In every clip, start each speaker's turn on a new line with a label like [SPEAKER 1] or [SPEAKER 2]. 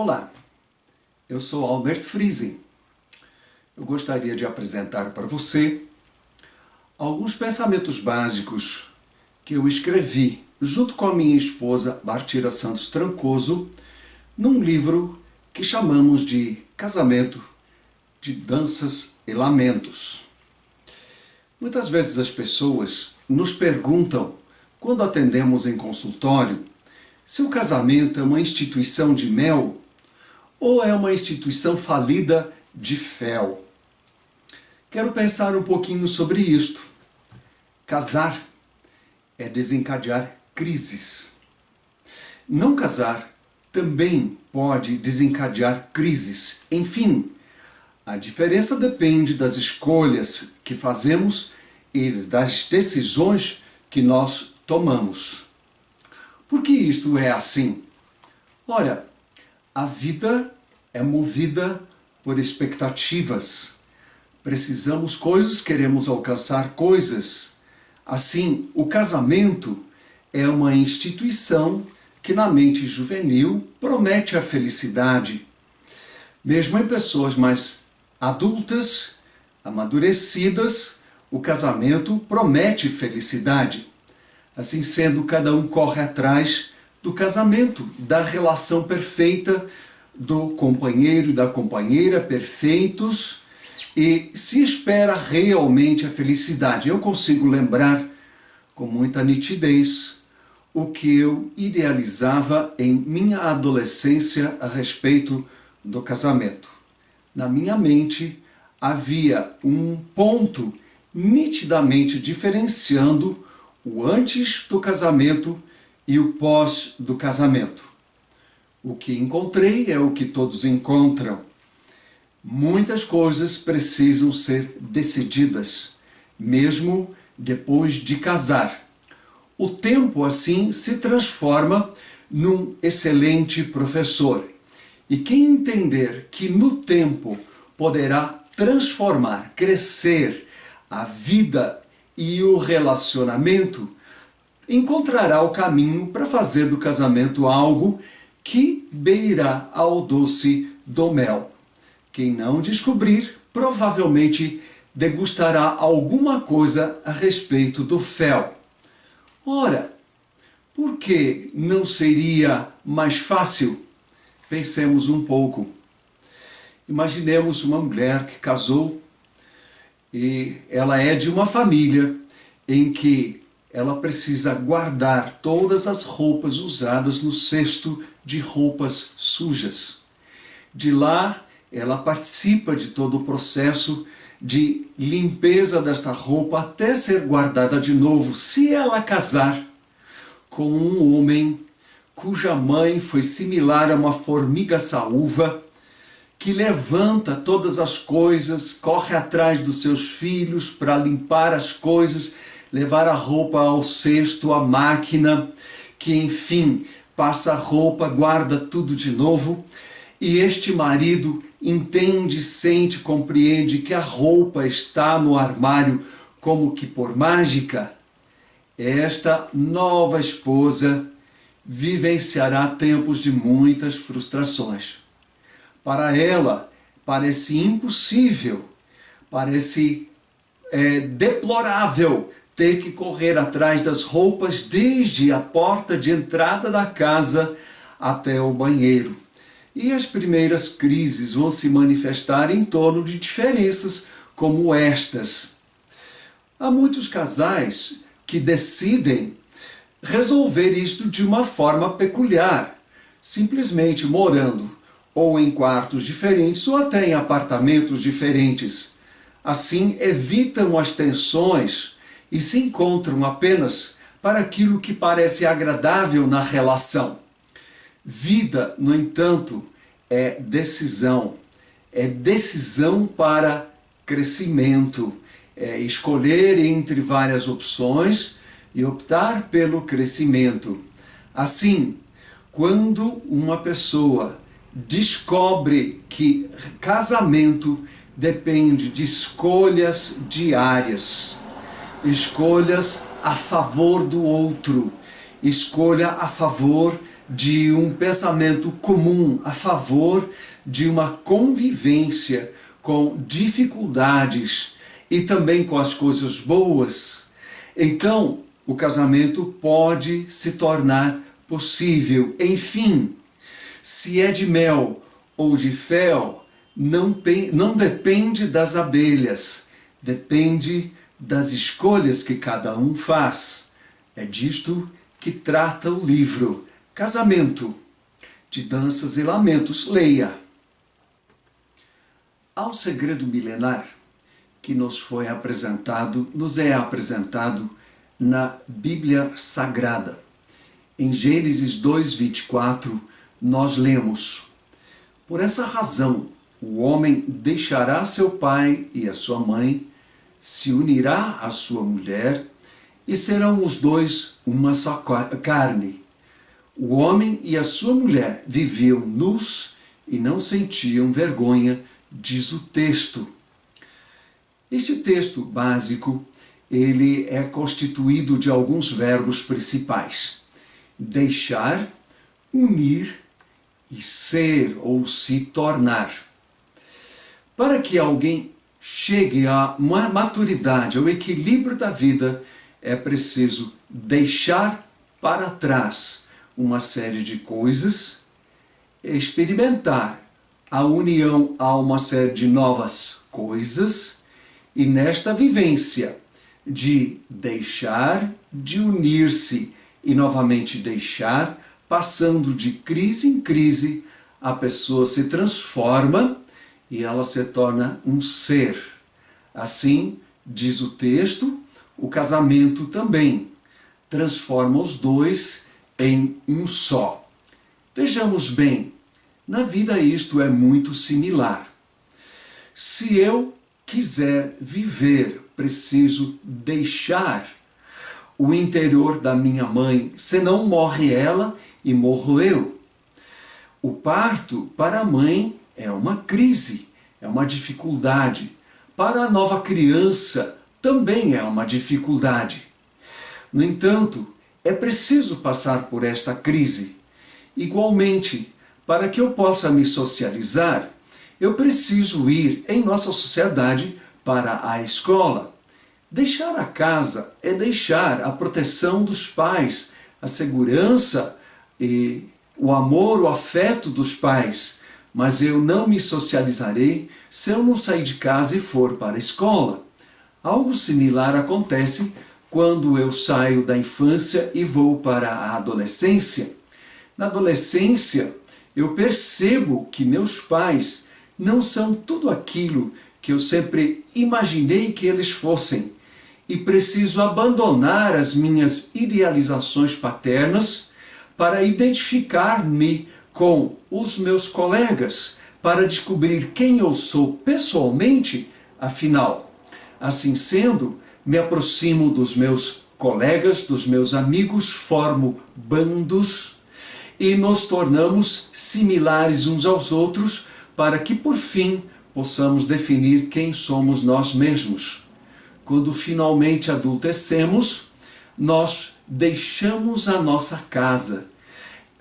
[SPEAKER 1] Olá, eu sou Albert Friesen. Eu gostaria de apresentar para você alguns pensamentos básicos que eu escrevi junto com a minha esposa Bartira Santos Trancoso num livro que chamamos de Casamento de Danças e Lamentos. Muitas vezes as pessoas nos perguntam, quando atendemos em consultório, se o casamento é uma instituição de mel ou é uma instituição falida de fel. Quero pensar um pouquinho sobre isto. Casar é desencadear crises. Não casar também pode desencadear crises. Enfim, a diferença depende das escolhas que fazemos e das decisões que nós tomamos. Por que isto é assim? Ora, a vida é movida por expectativas. Precisamos coisas, queremos alcançar coisas. Assim, o casamento é uma instituição que na mente juvenil promete a felicidade. Mesmo em pessoas mais adultas, amadurecidas, o casamento promete felicidade. Assim sendo, cada um corre atrás do casamento, da relação perfeita, do companheiro e da companheira perfeitos, e se espera realmente a felicidade. Eu consigo lembrar com muita nitidez o que eu idealizava em minha adolescência a respeito do casamento. Na minha mente havia um ponto nitidamente diferenciando o antes do casamento e o pós do casamento. O que encontrei é o que todos encontram. Muitas coisas precisam ser decididas, mesmo depois de casar. O tempo, assim, se transforma num excelente professor. E quem entender que no tempo poderá transformar, crescer a vida e o relacionamento, encontrará o caminho para fazer do casamento algo que beira ao doce do mel. Quem não descobrir, provavelmente degustará alguma coisa a respeito do fel. Ora, por que não seria mais fácil? Pensemos um pouco. Imaginemos uma mulher que casou e ela é de uma família em que ela precisa guardar todas as roupas usadas no cesto de roupas sujas. De lá, ela participa de todo o processo de limpeza desta roupa até ser guardada de novo. Se ela casar com um homem cuja mãe foi similar a uma formiga saúva, que levanta todas as coisas, corre atrás dos seus filhos para limpar as coisas, levar a roupa ao cesto, à máquina, que enfim passa a roupa, guarda tudo de novo, e este marido entende, sente, compreende que a roupa está no armário como que por mágica. Esta nova esposa vivenciará tempos de muitas frustrações. Para ela, parece impossível, parece deplorável ter que correr atrás das roupas desde a porta de entrada da casa até o banheiro. E as primeiras crises vão se manifestar em torno de diferenças como estas. Há muitos casais que decidem resolver isto de uma forma peculiar, simplesmente morando ou em quartos diferentes ou até em apartamentos diferentes. Assim, evitam as tensões e se encontram apenas para aquilo que parece agradável na relação. Vida, no entanto, é decisão para crescimento, é escolher entre várias opções e optar pelo crescimento. Assim, quando uma pessoa descobre que casamento depende de escolhas diárias, escolhas a favor do outro, escolha a favor de um pensamento comum a favor de uma convivência com dificuldades e também com as coisas boas, então o casamento pode se tornar possível. Enfim, se é de mel ou de fel, não depende das abelhas, depende das escolhas que cada um faz. É disto que trata o livro Casamento, de Danças e Lamentos. Leia. Há um segredo milenar que nos é apresentado na Bíblia Sagrada. Em Gênesis 2:24, nós lemos: por essa razão, o homem deixará seu pai e a sua mãe, se unirá à sua mulher, e serão os dois uma só carne. O homem e a sua mulher viviam nus e não sentiam vergonha, diz o texto. Este texto básico, ele é constituído de alguns verbos principais: deixar, unir e ser ou se tornar. Para que alguém chegue à maturidade, ao equilíbrio da vida, é preciso deixar para trás uma série de coisas, experimentar a união a uma série de novas coisas, e nesta vivência de deixar, de unir-se e novamente deixar, passando de crise em crise, a pessoa se transforma e ela se torna um ser. Assim, diz o texto, o casamento também transforma os dois em um só. Vejamos bem, na vida isto é muito similar. Se eu quiser viver, preciso deixar o interior da minha mãe, senão morre ela e morro eu. O parto para a mãe é uma crise, é uma dificuldade. Para a nova criança também é uma dificuldade. No entanto, é preciso passar por esta crise. Igualmente, para que eu possa me socializar, eu preciso ir em nossa sociedade para a escola. Deixar a casa é deixar a proteção dos pais, a segurança e o amor, o afeto dos pais. Mas eu não me socializarei se eu não sair de casa e for para a escola. Algo similar acontece quando eu saio da infância e vou para a adolescência. Na adolescência, eu percebo que meus pais não são tudo aquilo que eu sempre imaginei que eles fossem, e preciso abandonar as minhas idealizações paternas para identificar-me com os meus colegas, para descobrir quem eu sou pessoalmente. Afinal, assim sendo, me aproximo dos meus colegas, dos meus amigos, formo bandos e nos tornamos similares uns aos outros para que, por fim, possamos definir quem somos nós mesmos. Quando finalmente adultecemos, nós deixamos a nossa casa.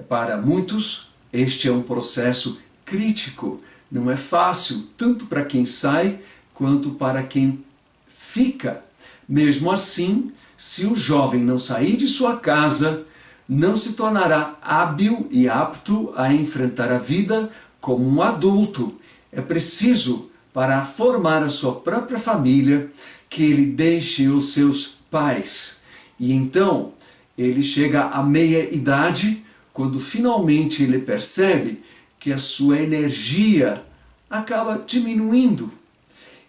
[SPEAKER 1] Para muitos, este é um processo crítico. Não é fácil, tanto para quem sai, quanto para quem fica. Mesmo assim, se o jovem não sair de sua casa, não se tornará hábil e apto a enfrentar a vida como um adulto. É preciso, para formar a sua própria família, que ele deixe os seus pais. E então, ele chega à meia-idade, quando finalmente ele percebe que a sua energia acaba diminuindo.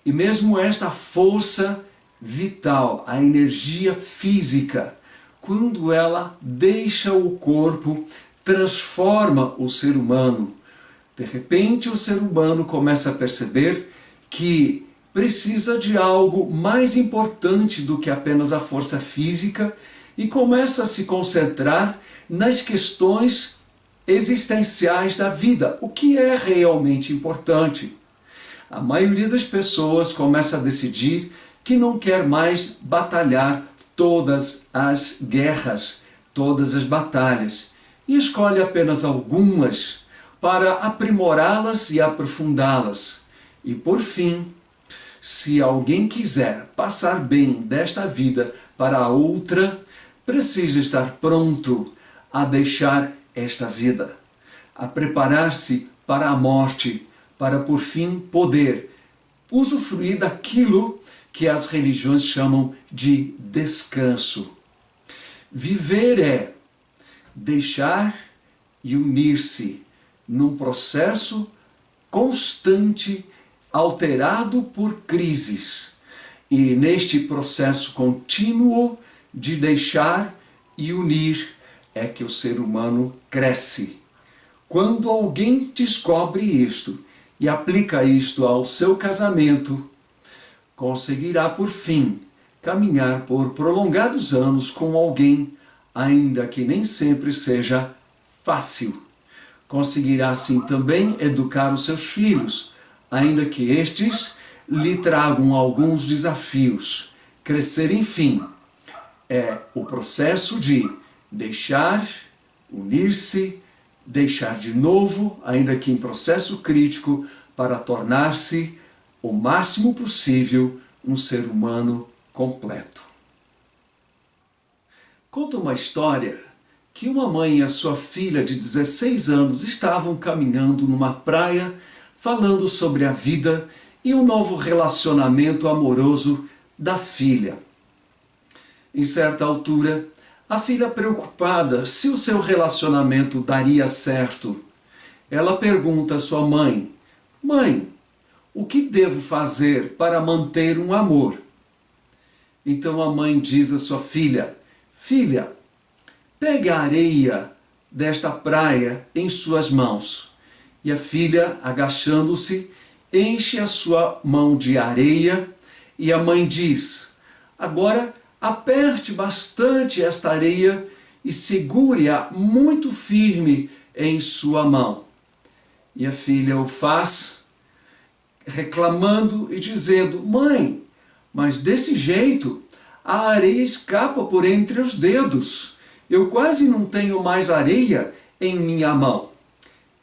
[SPEAKER 1] E mesmo esta força vital, a energia física, quando ela deixa o corpo, transforma o ser humano. De repente, o ser humano começa a perceber que precisa de algo mais importante do que apenas a força física e começa a se concentrar nas questões existenciais da vida, o que é realmente importante. A maioria das pessoas começa a decidir que não quer mais batalhar todas as guerras, todas as batalhas. e escolhe apenas algumas para aprimorá-las e aprofundá-las. E por fim, se alguém quiser passar bem desta vida para a outra, precisa estar pronto a deixar esta vida, a preparar-se para a morte, para por fim poder usufruir daquilo que as religiões chamam de descanso. Viver é deixar e unir-se num processo constante, alterado por crises. E neste processo contínuo de deixar e unir é que o ser humano cresce. Quando alguém descobre isto e aplica isto ao seu casamento, conseguirá por fim caminhar por prolongados anos com alguém, ainda que nem sempre seja fácil. Conseguirá assim também educar os seus filhos, ainda que estes lhe tragam alguns desafios. Crescer, enfim, é o processo de deixar, unir-se, deixar de novo, ainda que em processo crítico, para tornar-se o máximo possível um ser humano completo. Conta uma história que uma mãe e a sua filha de 16 anos estavam caminhando numa praia, falando sobre a vida e um novo relacionamento amoroso da filha. Em certa altura, a filha, preocupada se o seu relacionamento daria certo, ela pergunta à sua mãe: "Mãe, o que devo fazer para manter um amor?" Então a mãe diz à sua filha: "Filha, pegue a areia desta praia em suas mãos." E a filha, agachando-se, enche a sua mão de areia e a mãe diz: "Agora aperte bastante esta areia e segure-a muito firme em sua mão." E a filha o faz, reclamando e dizendo: "Mãe, mas desse jeito a areia escapa por entre os dedos. Eu quase não tenho mais areia em minha mão."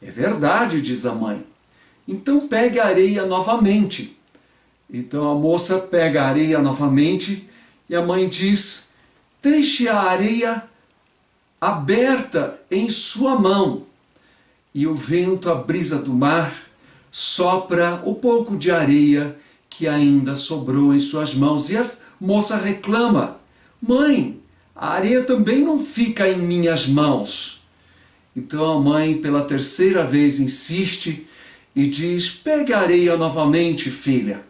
[SPEAKER 1] "É verdade", diz a mãe. "Então pegue a areia novamente." Então a moça pega a areia novamente e a mãe diz: "Deixe a areia aberta em sua mão." E o vento, a brisa do mar, sopra o pouco de areia que ainda sobrou em suas mãos. E a moça reclama: "Mãe, a areia também não fica em minhas mãos." Então a mãe, pela terceira vez, insiste e diz: "Pegue a areia novamente, filha."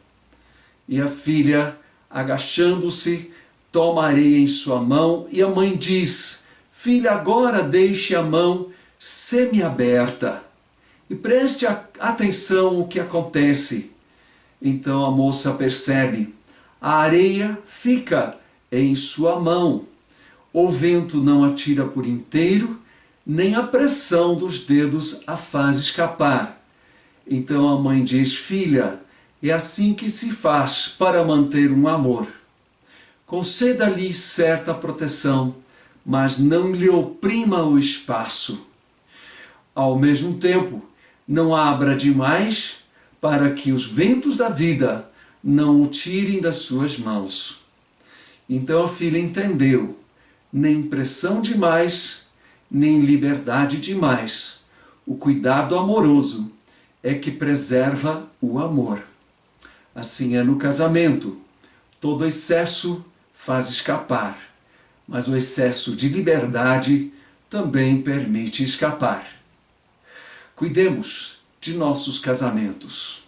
[SPEAKER 1] E a filha, agachando-se, toma a areia em sua mão e a mãe diz: "Filha, agora deixe a mão semi-aberta e preste atenção no que acontece." Então a moça percebe: a areia fica em sua mão. O vento não a tira por inteiro, nem a pressão dos dedos a faz escapar. Então a mãe diz: "Filha, é assim que se faz para manter um amor. Conceda-lhe certa proteção, mas não lhe oprima o espaço. Ao mesmo tempo, não abra demais para que os ventos da vida não o tirem das suas mãos." Então a filha entendeu: nem pressão demais, nem liberdade demais. O cuidado amoroso é que preserva o amor. Assim é no casamento. Todo excesso faz escapar, mas o excesso de liberdade também permite escapar. Cuidemos de nossos casamentos.